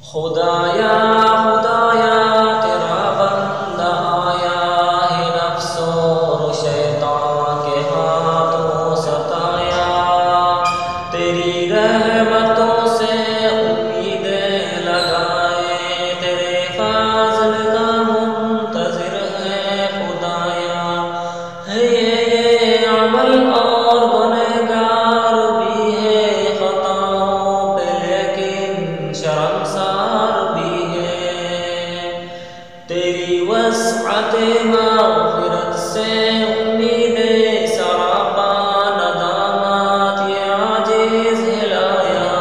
خدایا خدایا تیرا بندہ آیا ہے، نفس اور شیطان کے ہاتھوں ستایا، تیری رحمتوں سے امیدیں لگائے، تیرے فضل کا منتظر ہے خدایا، ہے یہ عمل اور گنہگار بھی ہے، خطاؤں پہ لیکن شرمسار بھی ہے، تیری وسعت مغفرت سے امید سراپا، ندامت یہ عاجز ہلایا،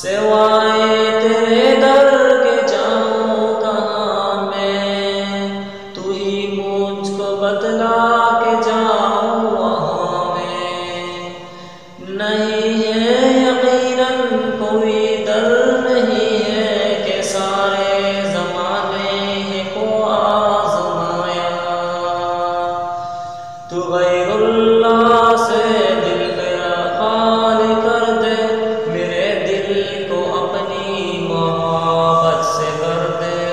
سوائے تیرے در کے جاؤں کہاں میں، تو ہی مجھ کو بتلا کے جاؤں وہاں میں، نہیں ہے یقیناً کوئی در نہیں ہے کہ سارے زمانے کو آزمایا، تو غیر اللہ سے دل میرا خالی کر دے، میرے دل کو اپنی محبت سے کر دے،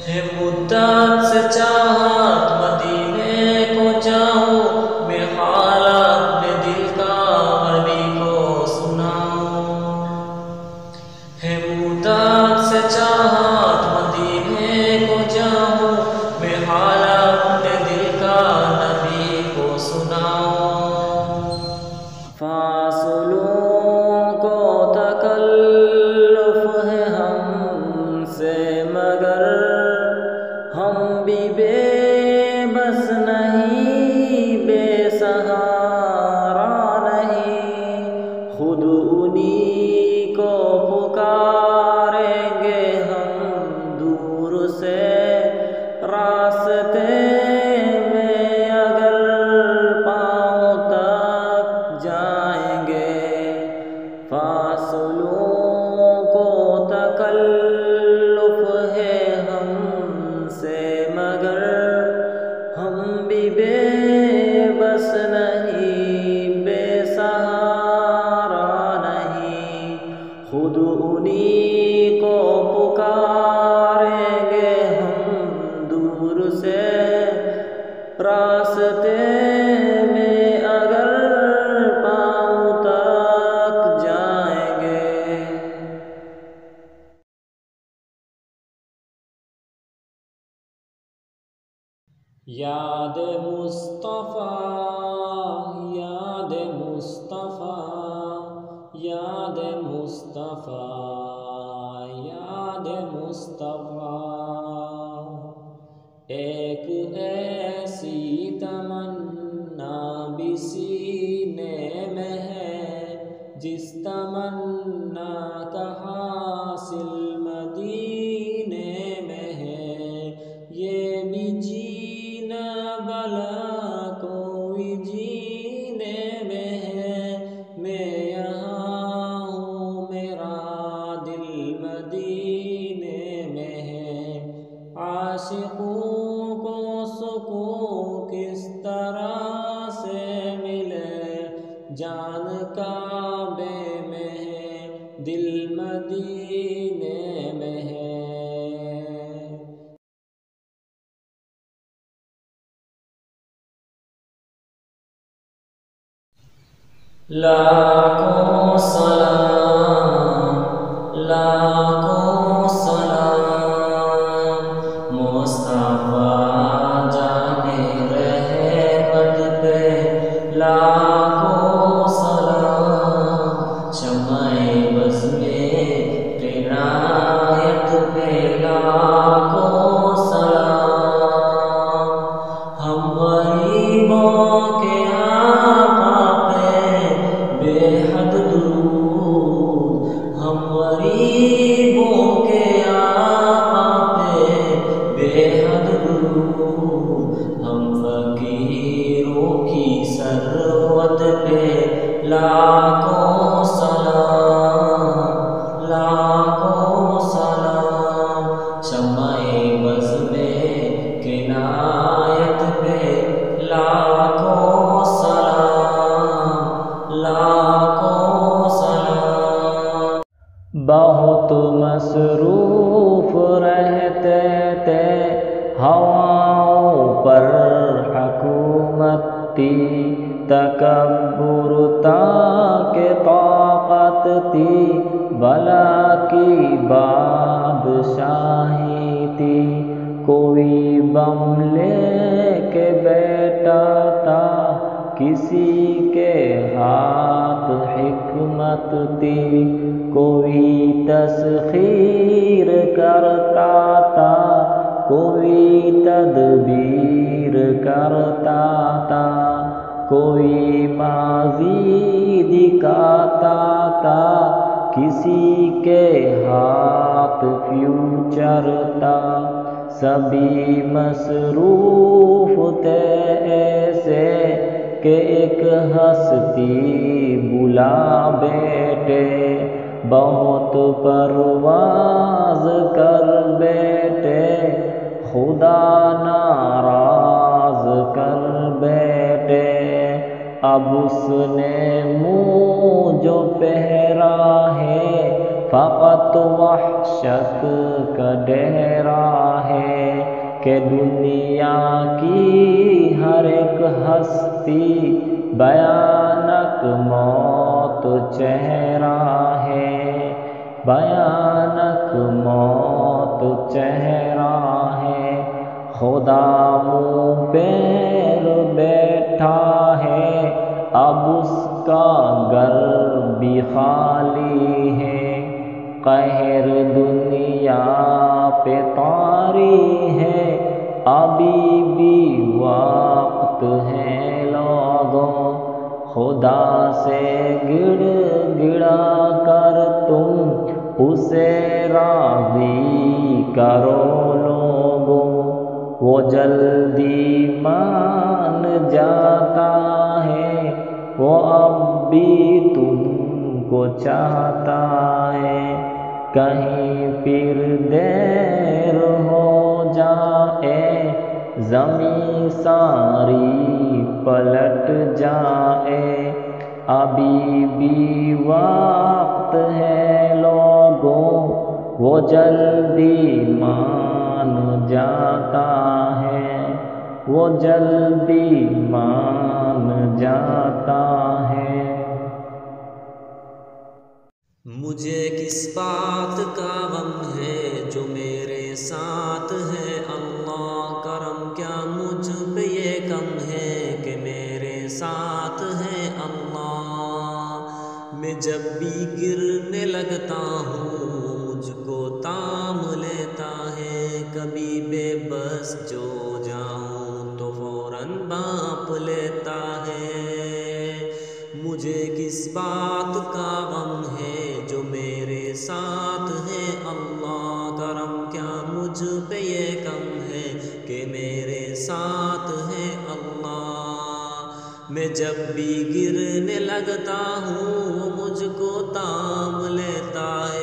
ہے مدت سے چاہت مدینے کو جاؤں، میں حال اپنے دل کا عربی کو سناؤں، ہے مدت سے چاہت مدینے کو جاؤں، میں حال اپنے دل کا نبی کو سناؤں، فاصلوں کو تکلف ہے ہم سے مگر ہم بھی بے بس نہیں، بے سہارا نہیں، خود انہی کو پکاریں گے ہم دور سے، راستے میں اگر پاؤں تک جائیں گے، فاصلوں کو تکلف ہے ہم سے مگر ہم بھی بے بس نہیں، بے سہارا نہیں، خود انہی کو پکاریں گے ہم دور سے، راستے میں اگر پاؤں تک جائیں گے۔ یاد مصطفیٰ یاد مصطفیٰ یاد مصطفیٰ یاد مصطفیٰ، ایک ایسی تمنا بھی سینے میں ہے، جس تمنا کا حاصل مدینے میں ہے، یہ بھی جینا بلا کوئی جینے میں ہے، میں یہاں ہوں میرا دل مدینے میں ہے، عاشقوں کو سکون کس طرح سے ملے، جان کعبے میں ہے، دل مدینے میں ہے۔ لاکھوں سلام لاکھوں سلام، مصطفیٰ جانے رحمت پہ لاکھوں سلام، شمع بز میں عنایت پہ لاکھوں سلام، ہم غریبوں کے آقا پہ بے حد بہت مصروف رہتے تھے، ہواؤں پر حکومت تھی، تکبر تھا کہ طاقت تھی، بلا کی بادشاہی تھی، کوئی بم لے کے بیٹھا تھا، کسی کے ہاتھ حکمت تھی، کوئی تسخیر کرتا تھا، کوئی تدبیر کرتا تھا، کوئی ماضی دکھاتا تھا، کسی کے ہاتھ فیوچر تھا، سبھی مصروف تھے ایسے کہ ایک ہستی بلا بیٹھے، بہت پرواز کر بیٹھے، خدا ناراض کر بیٹھے، اب اس نے منہ جو پہرا ہے فقط وحشت کا ڈیرا ہے، کہ دنیا کی ہر ایک ہستی بھیانک موت چہرہ ہے، بھیانک موت چہرہ ہے، خدا منہ پیر بیٹھا ہے، اب اس کا گھر بھی خالی ہے، قہر دنیا پہ طاری ہے، ابھی بھی وقت ہے لوگوں، خدا سے گڑ گڑا کر تم اسے راضی کرو لوگوں، وہ جلدی مان جاتا ہے، وہ اب بھی تم کو چاہتا ہے، کہیں پھر دیر ہو جائے، زمین ساری پلٹ جائے، ابھی بھی وقت ہے لوگوں، وہ جلدی مان جاتا ہے، وہ جلدی مان جاتا ہے۔ مجھے کس بات کا غم ہے جو میرے ساتھ ہے، اللہ کرم کیا مجھ پہ یہ کم ہے کہ میرے ساتھ ہے اللہ، میں جب بھی گرنے لگتا ہوں مجھ کو تام لیتا ہے، کبھی بے بس جو جاؤں تو فوراً بانپ لیتا ہے، مجھے کس بات کا غم ہے جو میرے ساتھ ہے، اللہ کرم کیا مجھ پہ یہ کم ہے کہ میرے ساتھ ہے اللہ، میں جب بھی گرنے لگتا ہوں وہ مجھ کو تام لیتا ہے،